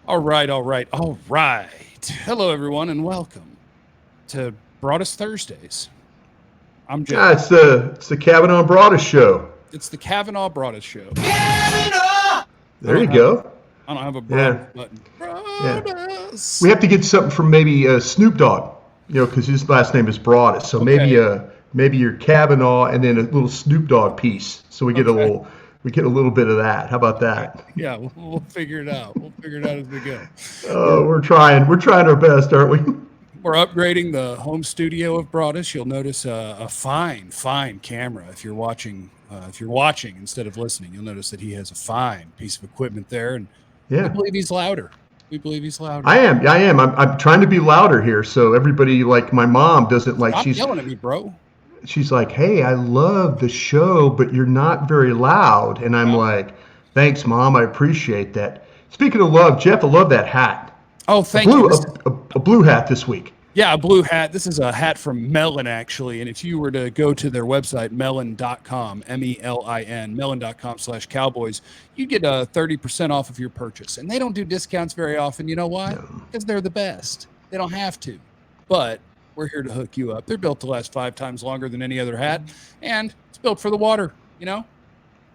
All right. Hello, everyone, and welcome to Broaddus Thursdays. I'm Jeff. It's the Cavanaugh Broaddus show. It's the Cavanaugh Broaddus show. There you go. I don't have a Yeah, Broaddus button. yeah. Broaddus. We have to get something from maybe Snoop Dogg, because his last name is Broaddus. So Okay. maybe your Cavanaugh and then a little Snoop Dogg piece. So we get Okay. a little bit of that. How about Okay. that? Yeah, we'll figure it out. We'll figure it out as we go. Oh, We're we're trying our best, aren't we? we're upgrading the home studio of Broaddus. You'll notice a fine camera if you're watching. If you're watching instead of listening, you'll notice that he has a fine piece of equipment there, and we Yeah, believe he's louder. We believe he's louder. I am. I am. I'm trying to be louder here, so everybody, like my mom, doesn't like. Stop yelling at me, bro. She's like, "Hey, I love the show, but you're not very loud." And I'm Well, like, "Thanks, Mom. I appreciate that." Speaking of love, Jeff, I love that hat. oh, A thank you. blue a blue hat this week. Yeah, a blue hat. This is a hat from Melon, actually. And if you were to go to their website, melon.com, MELIN, melon.com/Cowboys, you get 30% off of your purchase. And they don't do discounts very often. You know why? No. Because they're the best. They don't have to. But we're here to hook you up. They're built to last 5 times longer than any other hat. And it's built for the water,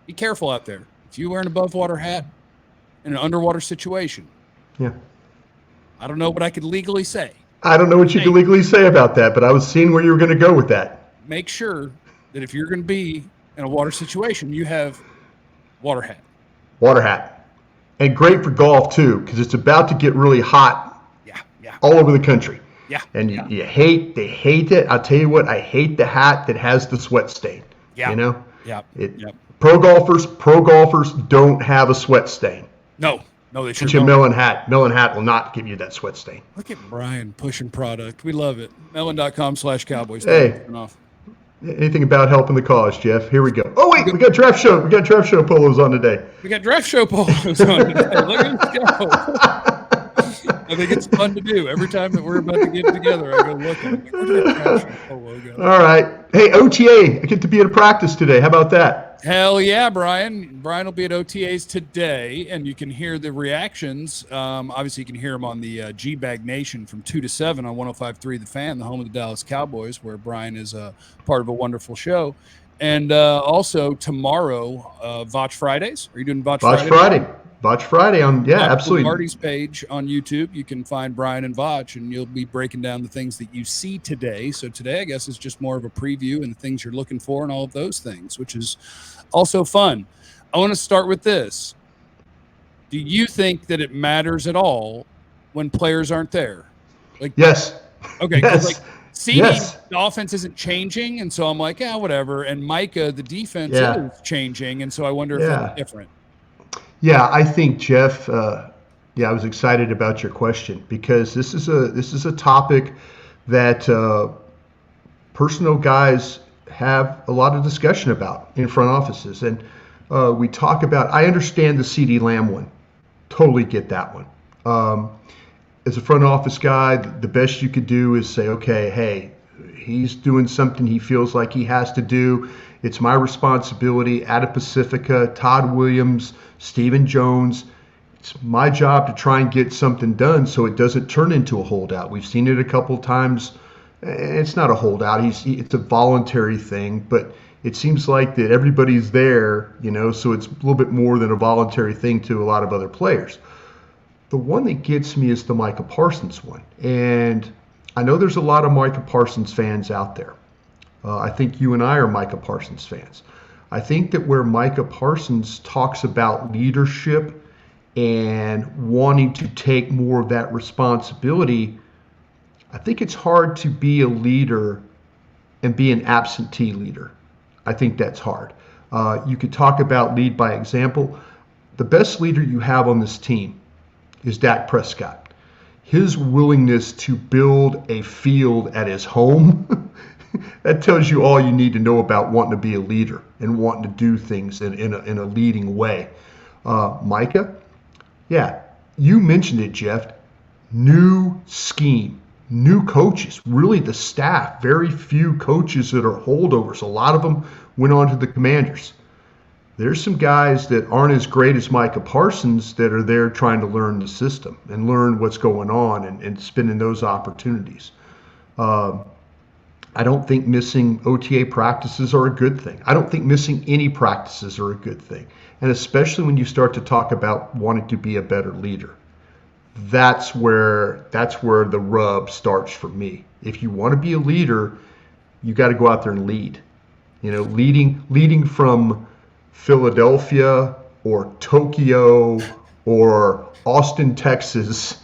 Be careful out there. If you wear an above water hat in an underwater situation, Yeah. I don't know what I could legally say. I don't know what you Hey, can legally say about that, but I was seeing where you were going to go with that. make sure that if you're going to be in a water situation, you have water hat. Water hat. And great for golf too, because it's about to get really hot Yeah. all over the country. Yeah. And Yeah. they hate it. I'll tell you what, I hate the hat that has the sweat stain. Yeah. You know? Yeah. It, Yep. pro golfers don't have a sweat stain. No, they sure Get you a don't. Melon hat. Melon hat will not give you that sweat stain. Look at Brian pushing product. We love it. Melon.com/Cowboys. Hey, 30% off. anything about helping the cause, Jeff? Here we go. Oh wait, we got draft show. We got draft show polos on today. We got draft show polos on today. Look at us go. I think it's fun to do. Every time that we're about to get together, I go look at it. Where did that draft show polo go? All right. Hey, OTA. I get to be at a practice today. How about that? Hell yeah, Brian. Brian will be at OTAs today, and you can hear the reactions. Obviously, you can hear them on the G-Bag Nation from 2 to 7 on 105.3 The Fan, the home of the Dallas Cowboys, where Brian is part of a wonderful show. And also tomorrow, Votch Fridays. Are you doing Votch Votch Friday? Friday. Votch Friday on Votch absolutely. Marty's page on YouTube. You can find Brian and Votch, and you'll be breaking down the things that you see today. So today, I guess, is just more of a preview and the things you're looking for and all of those things, which is also fun. I want to start with this. Do you think that it matters at all when players aren't there? Like, Yes. okay, because Yes. like CD, Yes. the offense isn't changing, and so I'm like, yeah, whatever. And Micah, the defense Yeah. is changing, and so I wonder if Yeah. that's different. Yeah, I think Jeff. I was excited about your question because this is a topic that personal guys have a lot of discussion about in front offices, and we talk about. I understand the CD Lamb one, totally get that one. As a front office guy, the best you could do is say, okay, hey, he's doing something he feels like he has to do. It's my responsibility. Ada Pacifica, Todd Williams, Stephen Jones. It's my job to try and get something done so it doesn't turn into a holdout. We've seen it a couple times. It's not a holdout. It's a voluntary thing, but it seems like that everybody's there, so it's a little bit more than a voluntary thing to a lot of other players. The one that gets me is the Micah Parsons one. And I know there's a lot of Micah Parsons fans out there. I think you and I are Micah Parsons fans. I think that where Micah Parsons talks about leadership and wanting to take more of that responsibility, I think it's hard to be a leader and be an absentee leader. I think that's hard. You could talk about lead by example. The best leader you have on this team is Dak Prescott. His willingness to build a field at his home, that tells you all you need to know about wanting to be a leader and wanting to do things in a leading way. Micah, yeah, you mentioned it, Jeff. New scheme, new coaches, really the staff, very few coaches that are holdovers. A lot of them went on to the Commanders. There's some guys that aren't as great as Micah Parsons that are there trying to learn the system and learn what's going on and spending those opportunities. I don't think missing OTA practices are a good thing. I don't think missing any practices are a good thing. And especially when you start to talk about wanting to be a better leader. That's where the rub starts for me. If you want to be a leader, you got to go out there and lead. Leading from Philadelphia or Tokyo or Austin, Texas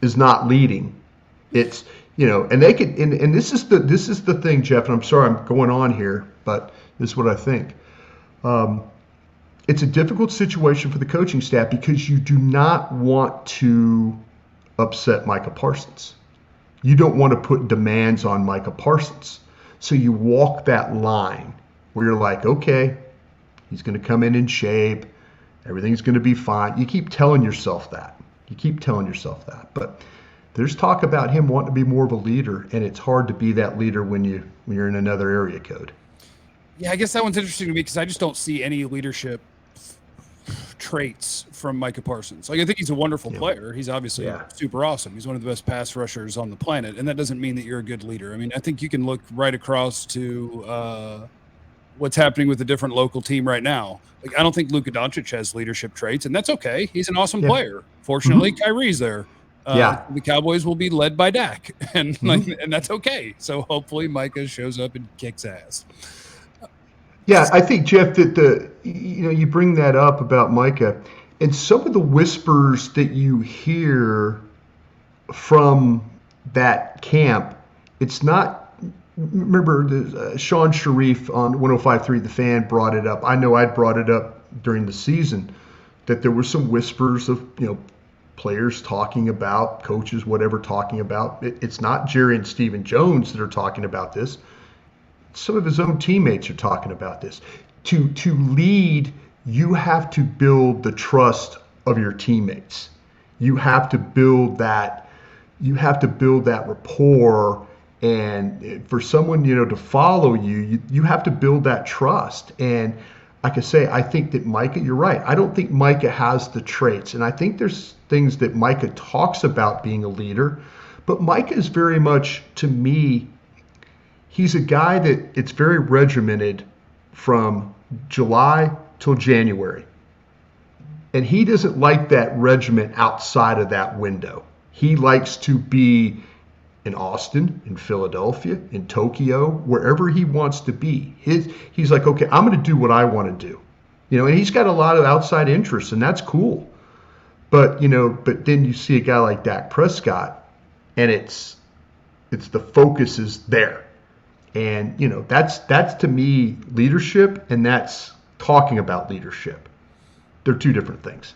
is not leading. It's and they could and this is the thing, Jeff, and I'm sorry I'm going on here, but this is what I think. It's a difficult situation for the coaching staff because you do not want to upset Micah Parsons. You don't want to put demands on Micah Parsons. So you walk that line where you're like, okay, he's going to come in shape. Everything's going to be fine. You keep telling yourself that. But there's talk about him wanting to be more of a leader, and it's hard to be that leader when you're in another area code. Yeah, I guess that one's interesting to me because I just don't see any leadership traits from Micah Parsons. Like, I think he's a wonderful player. He's obviously super awesome. He's one of the best pass rushers on the planet, and that doesn't mean that you're a good leader. I mean, I think you can look right across to what's happening with the different local team right now. Like, I don't think Luka Doncic has leadership traits, and that's okay. He's an awesome player. Fortunately, Kyrie's there. The Cowboys will be led by Dak, and and that's okay. So hopefully Micah shows up and kicks ass. Yeah, I think, Jeff, that you bring that up about Micah, and some of the whispers that you hear from that camp, it's not. Remember, Sean Sharif on 105.3 The Fan brought it up. I know I'd brought it up during the season that there were some whispers of players talking about, coaches, whatever, talking about. It's not Jerry and Stephen Jones that are talking about this. Some of his own teammates are talking about this. To lead, you have to build the trust of your teammates. You have to build that. You have to build that rapport, and for someone to follow you, you have to build that trust. And like I say, I think that Micah, you're right. I don't think Micah has the traits, and I think there's things that Micah talks about being a leader, but Micah is very much, to me, he's a guy that it's very regimented from July till January. And he doesn't like that regiment outside of that window. He likes to be in Austin, in Philadelphia, in Tokyo, wherever he wants to be. He's like, okay, I'm going to do what I want to do. And he's got a lot of outside interests, and that's cool. But then you see a guy like Dak Prescott, and it's the focus is there. And that's to me leadership, and that's talking about leadership. They're two different things.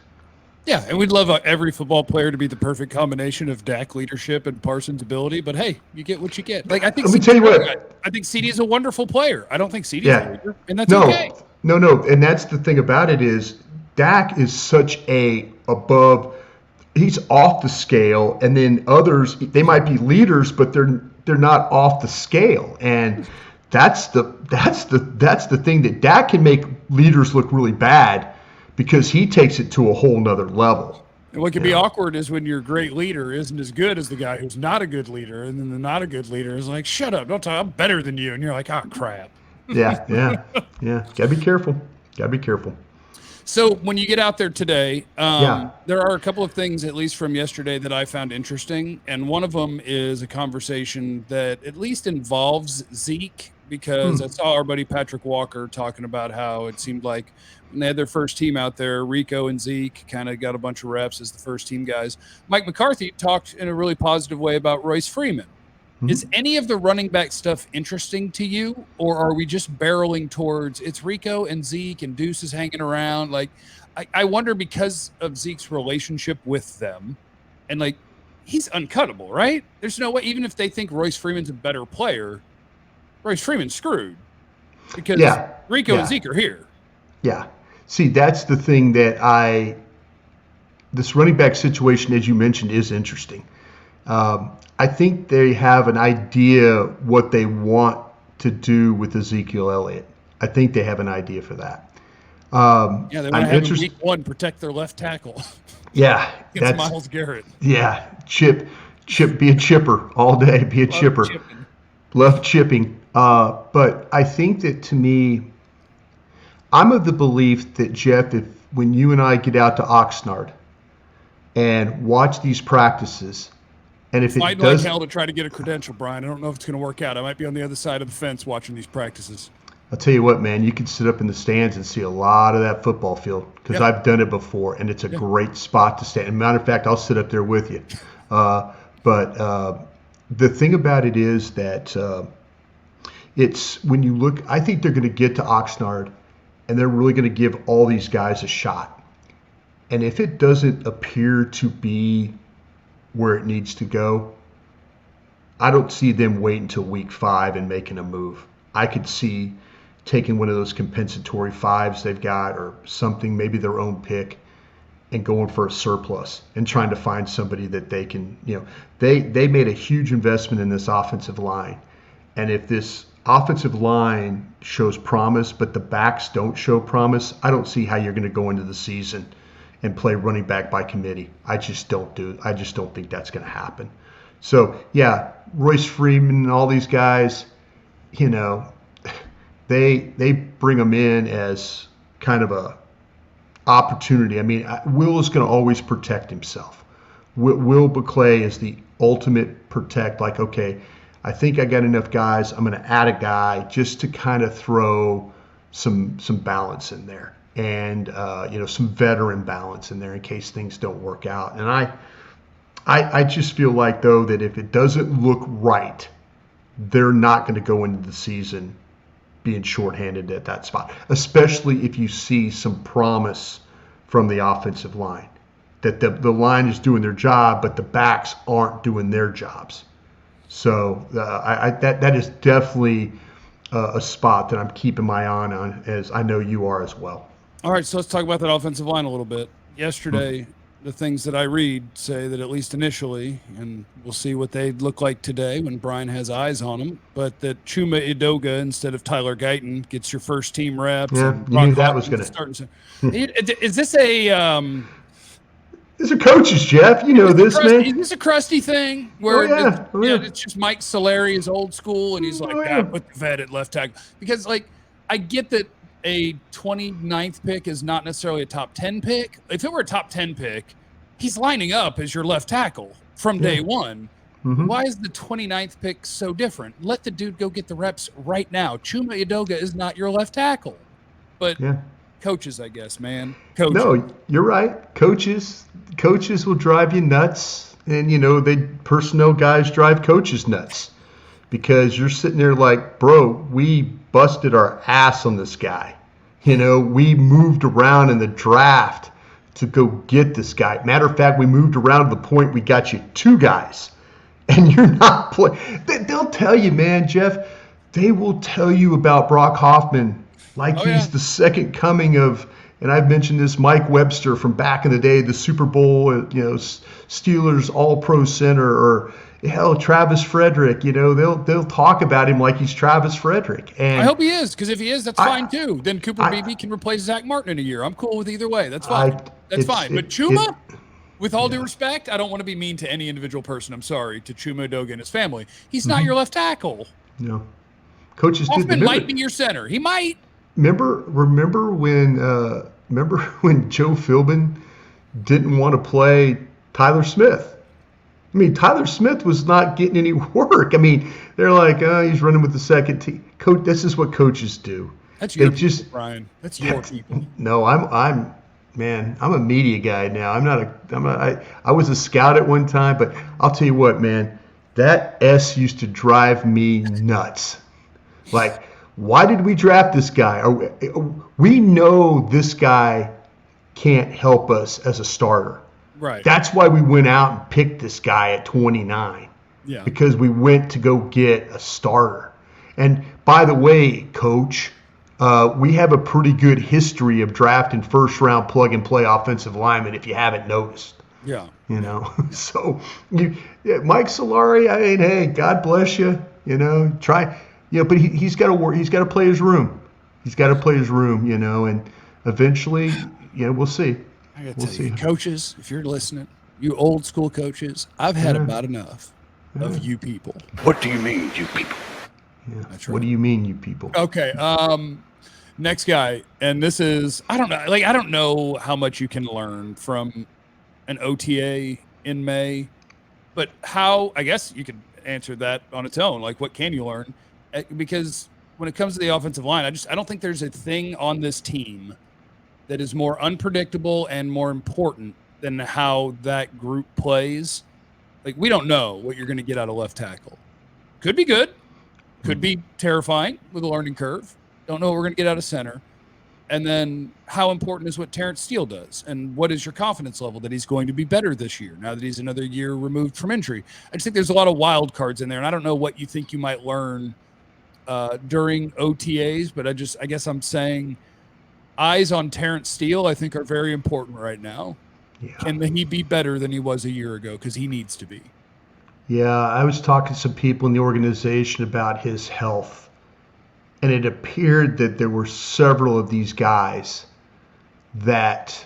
Yeah, and we'd love every football player to be the perfect combination of Dak leadership and Parsons' ability. But hey, you get what you get. Like, I think. Let me tell you what. I think CD is a wonderful player. I don't think CD is a leader, and that's okay. No, and that's the thing about it is Dak is such above. He's off the scale, and then others, they might be leaders, but they're not off the scale, and that's the thing that Dak can make leaders look really bad because he takes it to a whole nother level. And what can be awkward is when your great leader isn't as good as the guy who's not a good leader, and then the not a good leader is like, "Shut up, don't talk. I'm better than you," and you're like, "Oh crap." Yeah. Gotta be careful. So when you get out there today, there are a couple of things, at least from yesterday, that I found interesting. And one of them is a conversation that at least involves Zeke, because I saw our buddy Patrick Walker talking about how it seemed like when they had their first team out there, Rico and Zeke kind of got a bunch of reps as the first team guys. Mike McCarthy talked in a really positive way about Royce Freeman. Is any of the running back stuff interesting to you, or are we just barreling towards it's Rico and Zeke and Deuce is hanging around? Like, I wonder, because of Zeke's relationship with them, and like, he's uncuttable, right? There's no way, even if they think Royce Freeman's a better player, Royce Freeman's screwed because Rico and Zeke are here. Yeah. See, that's the thing that this running back situation, as you mentioned, is interesting. I think they have an idea what they want to do with Ezekiel Elliott. I think they have an idea for that. Yeah, they want I'm to have him interested. week 1 protect their left tackle Yeah, against Myles Garrett. Yeah, chip, be a chipper all day. Be a Love chipper. chipping. Love chipping. But I think that, to me, I'm of the belief that, Jeff, if when you and I get out to Oxnard and watch these practices, and if it Fight does, like hell to try to get a credential, Brian. I don't know if it's going to work out. I might be on the other side of the fence watching these practices. I'll tell you what, man, you can sit up in the stands and see a lot of that football field, because I've done it before, and it's a great spot to stand. As a matter of fact, I'll sit up there with you. But the thing about it is that it's when you look, I think they're going to get to Oxnard, and they're really going to give all these guys a shot. And if it doesn't appear to be where it needs to go, I don't see them waiting until week 5 and making a move. I could see taking one of those compensatory 5s they've got, or something, maybe their own pick, and going for a surplus and trying to find somebody that they can, they made a huge investment in this offensive line. And if this offensive line shows promise, but the backs don't show promise, I don't see how you're going to go into the season and play running back by committee. I just don't think that's going to happen. So, yeah, Royce Freeman and all these guys, they bring them in as kind of a opportunity. I mean, Will is going to always protect himself. Will Buckley is the ultimate protect. Like, okay, I think I got enough guys. I'm going to add a guy just to kind of throw some balance in there, and some veteran balance in there in case things don't work out. And I just feel like, though, that if it doesn't look right, they're not going to go into the season being shorthanded at that spot, especially if you see some promise from the offensive line, that the line is doing their job, but the backs aren't doing their jobs. So that is definitely a spot that I'm keeping my eye on, as I know you are as well. All right, so let's talk about that offensive line a little bit. Yesterday, the things that I read say that, at least initially, and we'll see what they look like today when Brian has eyes on them, but that Chuma Edoga instead of Tyler Guyton gets your first team reps. Yeah, and you knew that was going to start. Is this a These are coaches, Jeff. You know this, man. Is this a crusty thing where it's just Mike Solari is old school and he's like, put the vet at left tackle? Because, I get that a 29th pick is not necessarily a top 10 pick. If it were a top 10 pick, he's lining up as your left tackle from day one. Mm-hmm. Why is the 29th pick so different? Let the dude go get the reps right now. Chuma Edoga is not your left tackle. But coaches, I guess, man. Coaches. No, you're right. Coaches will drive you nuts. And, personnel guys drive coaches nuts. Because you're sitting there like, bro, we busted our ass on this guy. We moved around in the draft to go get this guy. Matter of fact, we moved around to the point we got you 2 guys. And you're not playing. They'll tell you, man, Jeff, they will tell you about Brock Hoffman like he's the second coming of, and I've mentioned this, Mike Webster from back in the day, the Super Bowl, Steelers All-Pro center, or hell, Travis Frederick. They'll talk about him like he's Travis Frederick. And I hope he is, because if he is, that's fine too. Then Cooper Beebe can replace Zach Martin in a year. I'm cool with either way. That's fine. That's fine. But Chuma, with all due respect, I don't want to be mean to any individual person. I'm sorry, to Chuma Edoga and his family. He's not your left tackle. No. Coaches Hoffman might be your center. He might. Remember when Joe Philbin didn't want to play Tyler Smith? I mean, Tyler Smith was not getting any work. I mean, they're like, he's running with the second team. Coach, this is what coaches do. That's your people, Brian. That's your people. No, I'm a media guy now. I was a scout at one time, but I'll tell you what, man, that S used to drive me nuts. Like, why did we draft this guy? We know this guy can't help us as a starter. Right. That's why we went out and picked this guy at 29. Yeah. Because we went to go get a starter. And by the way, Coach, we have a pretty good history of drafting first-round plug-and-play offensive linemen, if you haven't noticed. Yeah. So Mike Solari, I mean, hey, God bless you. Try. But he's got to work. He's got to play his room. And eventually, we'll see. I got to We'll tell see. you, coaches, if you're listening, you old school coaches, I've had about enough of you people. What do you mean, you people? Yeah. That's What right. do you mean, you people? Okay. Next guy, and this is I don't know. Like I don't know how much you can learn from an OTA in May, but how I guess you could answer that on its own. Like, what can you learn? Because when it comes to the offensive line, I don't think there's a thing on this team that is more unpredictable and more important than how that group plays. Like, we don't know what you're going to get out of left tackle. Could be good, could be terrifying with a learning curve. Don't know what we're going to get out of center. And then how important is what Terrence Steele does? And what is your confidence level that he's going to be better this year now that he's another year removed from injury? I just think there's a lot of wild cards in there. And I don't know what you think you might learn during OTAs, but I guess I'm saying eyes on Terrence Steele, I think, are very important right now. Yeah. Can he be better than he was a year ago? Because he needs to be. Yeah, I was talking to some people in the organization about his health, and it appeared that there were several of these guys that,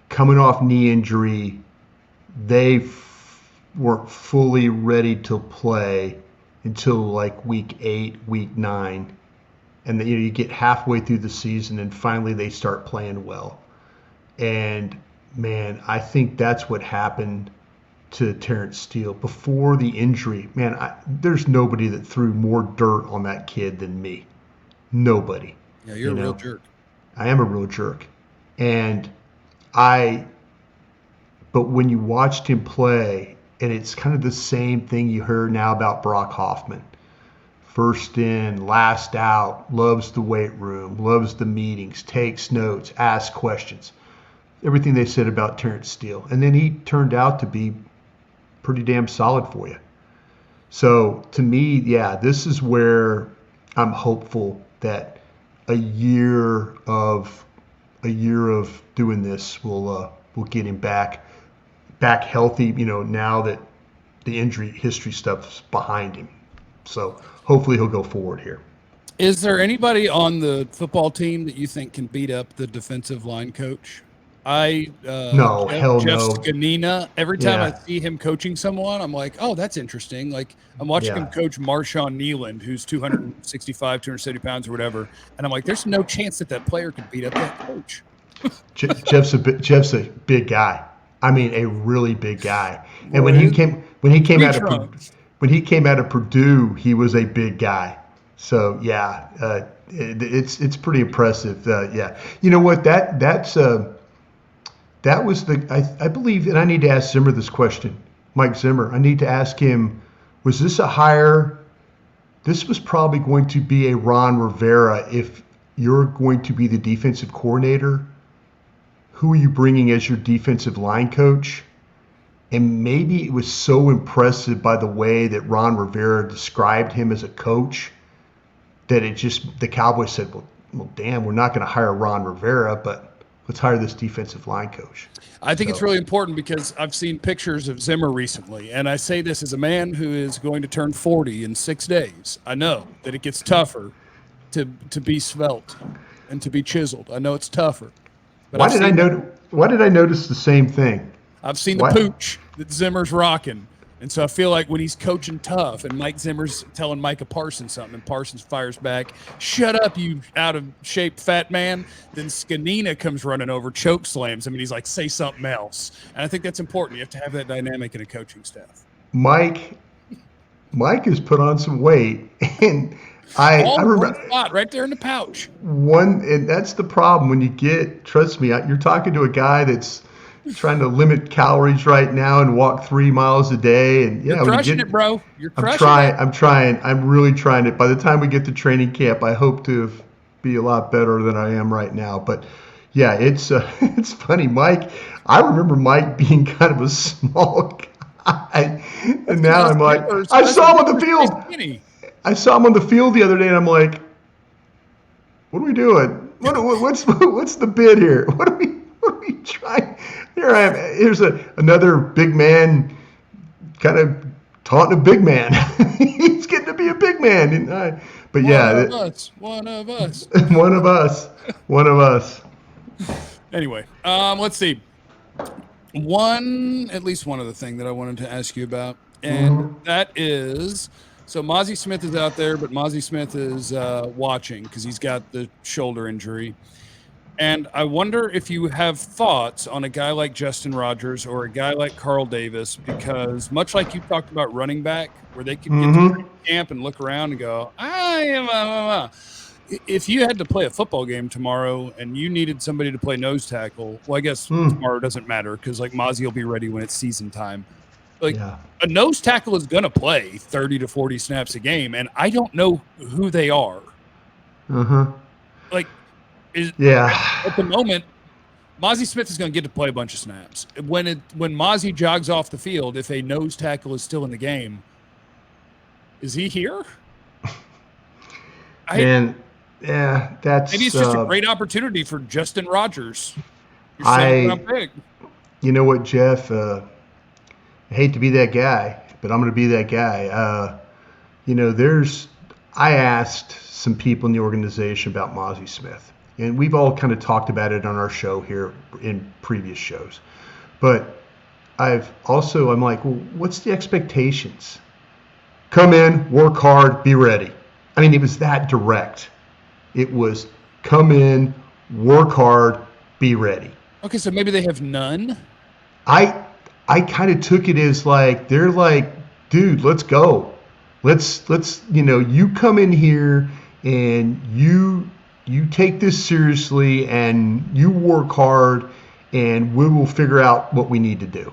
coming off knee injury, they weren't fully ready to play until like week 8, week 9. And you get halfway through the season and finally they start playing well. And man, I think that's what happened to Terrence Steele before the injury. Man, there's nobody that threw more dirt on that kid than me. Nobody. Yeah, you're a real jerk. I am a real jerk. But when you watched him play, and it's kind of the same thing you heard now about Brock Hoffman. First in, last out, loves the weight room, loves the meetings, takes notes, asks questions. Everything they said about Terrence Steele. And then he turned out to be pretty damn solid for you. So to me, yeah, this is where I'm hopeful that a year of doing this will get him back healthy, now that the injury history stuff's behind him. So hopefully he'll go forward here. Is there anybody on the football team that you think can beat up the defensive line coach? No, hell Jeff no. Scanina, every time I Yeah. see him coaching someone, I'm like, oh, that's interesting. Like, I'm watching him coach Marshawn Nealand, who's 265, 270 pounds or whatever. And I'm like, there's no chance that player could beat up that coach. Jeff's a big guy. I mean, a really big guy. And when he came out of Purdue, he was a big guy. So yeah, it's pretty impressive. Yeah, you know what? That was I believe, and I need to ask Zimmer this question, Mike Zimmer. I need to ask him, was this a hire? This was probably going to be a Ron Rivera. If you're going to be the defensive coordinator, who are you bringing as your defensive line coach? And maybe it was so impressive by the way that Ron Rivera described him as a coach that the Cowboys said, well, damn, we're not going to hire Ron Rivera, but let's hire this defensive line coach. I think it's really important because I've seen pictures of Zimmer recently, and I say this as a man who is going to turn 40 in 6 days. I know that it gets tougher to be svelte and to be chiseled. I know it's tougher. But Why did I notice the same thing? I've seen the pooch that Zimmer's rocking. And so I feel like when he's coaching tough and Mike Zimmer's telling Micah Parsons something and Parsons fires back, shut up, you out of shape fat man, then Scanina comes running over, choke slams him, and he's like, say something else. And I think that's important. You have to have that dynamic in a coaching staff. Mike has put on some weight, and I remember one spot right there in the pouch. And that's the problem when you trust me, you're talking to a guy that's trying to limit calories right now and walk 3 miles a day. And you're crushing it, bro. You're crushing it. I'm trying. I'm really trying it. By the time we get to training camp, I hope to be a lot better than I am right now. But yeah, it's funny, Mike. I remember Mike being kind of a small guy, and now I'm like, I saw him on the field. I saw him on the field the other day, and I'm like, what are we doing? What's the bid here? What are we trying? Here I am. Here's another big man, kind of taunting a big man. He's getting to be a big man. But one of us. One of us. One of us. Anyway, let's see. At least one other thing that I wanted to ask you about, and that is, so Mazi Smith is out there, but Mazi Smith is watching because he's got the shoulder injury. And I wonder if you have thoughts on a guy like Justin Rogers or a guy like Carl Davis, because much like you talked about running back, where they could get to camp and look around and go, if you had to play a football game tomorrow and you needed somebody to play nose tackle, well, I guess tomorrow doesn't matter because like Mazi will be ready when it's season time. Like a nose tackle is going to play 30 to 40 snaps a game, and I don't know who they are. Like, at the moment, Mazi Smith is going to get to play a bunch of snaps. When Mazi jogs off the field, if a nose tackle is still in the game, is he here? That's maybe it's just a great opportunity for Justin Rogers. You know what, Jeff? I hate to be that guy, but I'm going to be that guy. I asked some people in the organization about Mazi Smith, and we've all kind of talked about it on our show here in previous shows. But I'm like, well, what's the expectations? Come in, work hard, be ready. I mean, it was that direct. It was come in, work hard, be ready. Okay, so maybe they have none? I kind of took it as like, they're like, dude, let's go. Let's you come in here and you take this seriously and you work hard and we will figure out what we need to do.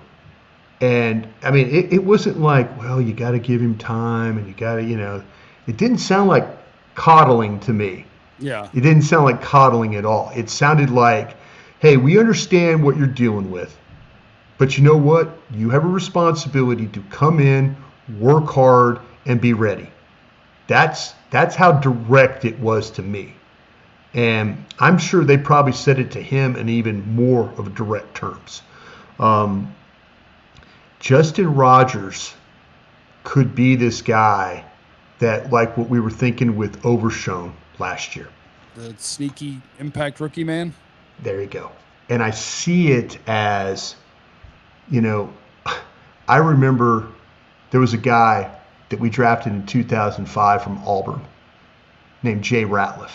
And I mean, it wasn't like, well, you got to give him time and you got to, it didn't sound like coddling to me. Yeah. It didn't sound like coddling at all. It sounded like, hey, we understand what you're dealing with, but you know what? You have a responsibility to come in, work hard, and be ready. That's how direct it was to me. And I'm sure they probably said it to him in even more of direct terms. Justin Rogers could be this guy that, like what we were thinking with Overshown last year. The sneaky impact rookie man? There you go. And I see it as, I remember there was a guy that we drafted in 2005 from Auburn named Jay Ratliff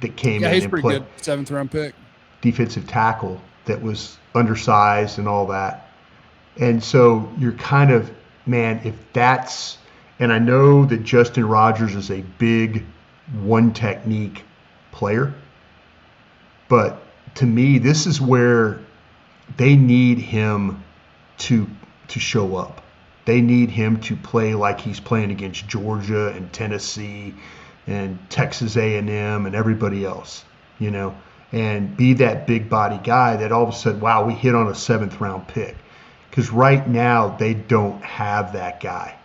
that came in he's and pretty played good. 7th-round pick. Defensive tackle that was undersized and all that. And so you're kind of, man, if that's, and I know that Justin Rogers is a big one technique player, but to me, this is where they need him to show up. They need him to play like he's playing against Georgia and Tennessee and Texas A&M and everybody else, and be that big body guy that all of a sudden, wow, we hit on a 7th-round pick. Because right now they don't have that guy.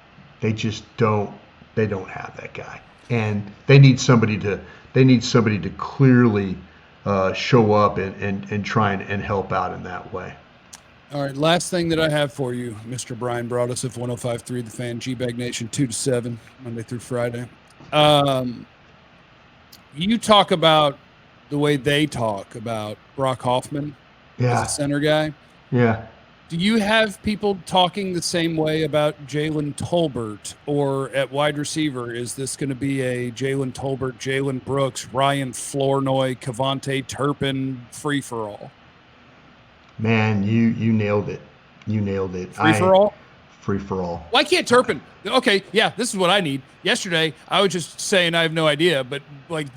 They just don't. They don't have that guy, and they need somebody to clearly show up and try and help out in that way. All right, last thing that I have for you, Mr. Bryan Broaddus of 105.3 The Fan, G-Bag Nation, 2 to 7, Monday through Friday. You talk about the way they talk about Brock Hoffman as a center guy. Yeah. Do you have people talking the same way about Jalen Tolbert, or at wide receiver, is this going to be a Jalen Tolbert, Jalen Brooks, Ryan Flournoy, Cavante Turpin free-for-all? Man, you nailed it. You nailed it. Free-for-all? Free-for-all. Why can't Turpin? Okay, yeah, this is what I need. Yesterday, I was just saying I have no idea, but like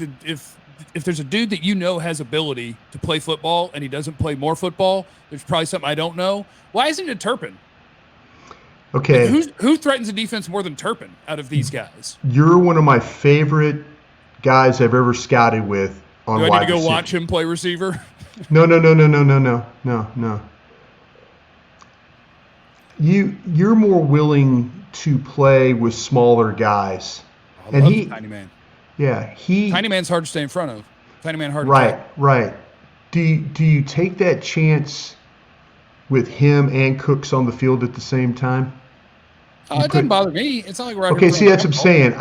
if there's a dude that has ability to play football and he doesn't play more football, there's probably something I don't know. Why isn't it Turpin? Okay. Like who threatens the defense more than Turpin out of these guys? You're one of my favorite guys I've ever scouted with on wide receiver. Do I need to go watch him play receiver? No. You're more willing to play with smaller guys. I love Tiny Man. Yeah, Tiny Man's hard to stay in front of. Tiny Man hard to take. Right. Do you take that chance with him and Cooks on the field at the same time? It doesn't bother me. It's not like we're out Okay, here see, that's what I'm saying.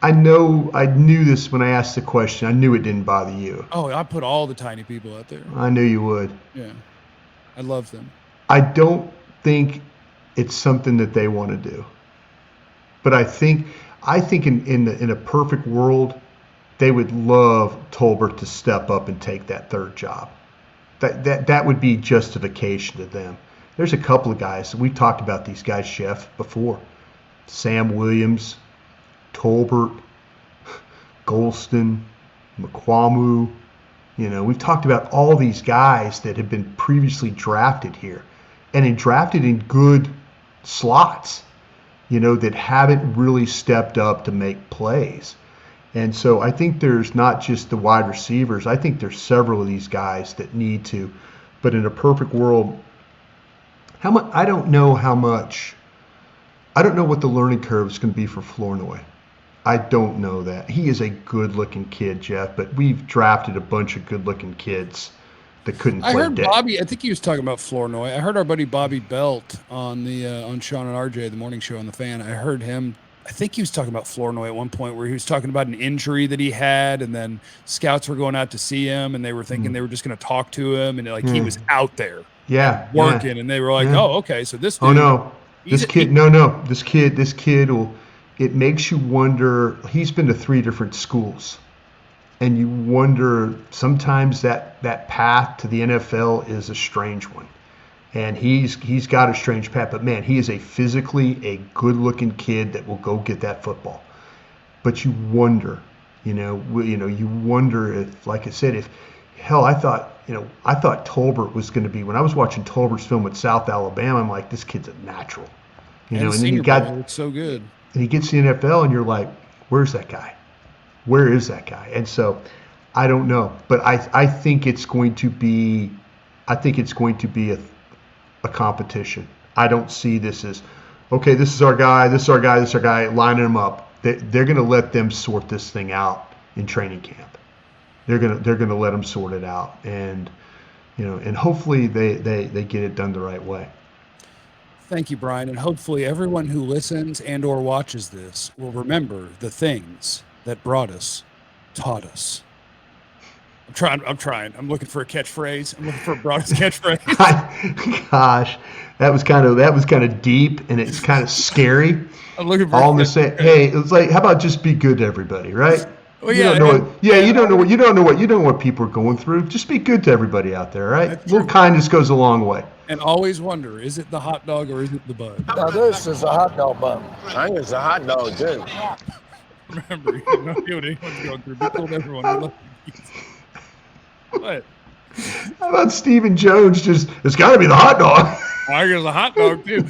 I know I knew this when I asked the question. I knew it didn't bother you. Oh, I put all the tiny people out there. I knew you would. Yeah, I love them. I don't think it's something that they want to do, but I think in a perfect world, they would love Tolbert to step up and take that third job. That would be justification to them. There's a couple of guys. We've talked about these guys, Jeff, before. Sam Williams, Tolbert, Golston, McQuamu. We've talked about all these guys that have been previously drafted here and drafted in good slots, that haven't really stepped up to make plays. And so I think there's not just the wide receivers. I think there's several of these guys that need to. But in a perfect world, how much? I don't know how much. I don't know what the learning curve is going to be for Flournoy. I don't know that. He is a good-looking kid, Jeff, but we've drafted a bunch of good-looking kids that couldn't play. I heard Bobby. I think he was talking about Flournoy. I heard our buddy Bobby Belt on the on Sean and RJ, the morning show on the Fan. I heard him. I think he was talking about Flournoy at one point where he was talking about an injury that he had, and then scouts were going out to see him, and they were thinking they were just going to talk to him, and he was out there, working, and they were like, "Oh, okay, so this dude, oh no, this kid will." It makes you wonder. He's been to 3 different schools, and you wonder sometimes that path to the NFL is a strange one. And he's got a strange path, but man, he is a good-looking kid that will go get that football. But you wonder, you wonder if, like I said, I thought Tolbert was going to be, when I was watching Tolbert's film at South Alabama, I'm like, this kid's a natural, and then it's so good. And he gets to the NFL, and you're like, where's that guy? Where is that guy? And so, I don't know, but I think it's going to be, a competition. I don't see this as, okay, this is our guy, lining them up. They're going to let them sort this thing out in training camp. They're going to let them sort it out, and and hopefully they get it done the right way. Thank you, Brian, and hopefully everyone who listens and or watches this will remember the things that Broaddus taught us. I'm trying. I'm looking for a catchphrase. I'm looking for a Broaddus catchphrase. Gosh, that was kind of deep, and it's kind of scary. I'm looking for all in the same. Hey, it's like, how about just be good to everybody, right? Well, you don't know what people are going through. Just be good to everybody out there, right? A little kindness goes a long way. And always wonder, is it the hot dog or is it the bun? Now this is a hot dog bun. I think it's a hot dog too. Remember, you have no idea what anyone's going through. We told everyone. What? How about Stephen Jones? It's got to be the hot dog. I guess a hot dog too.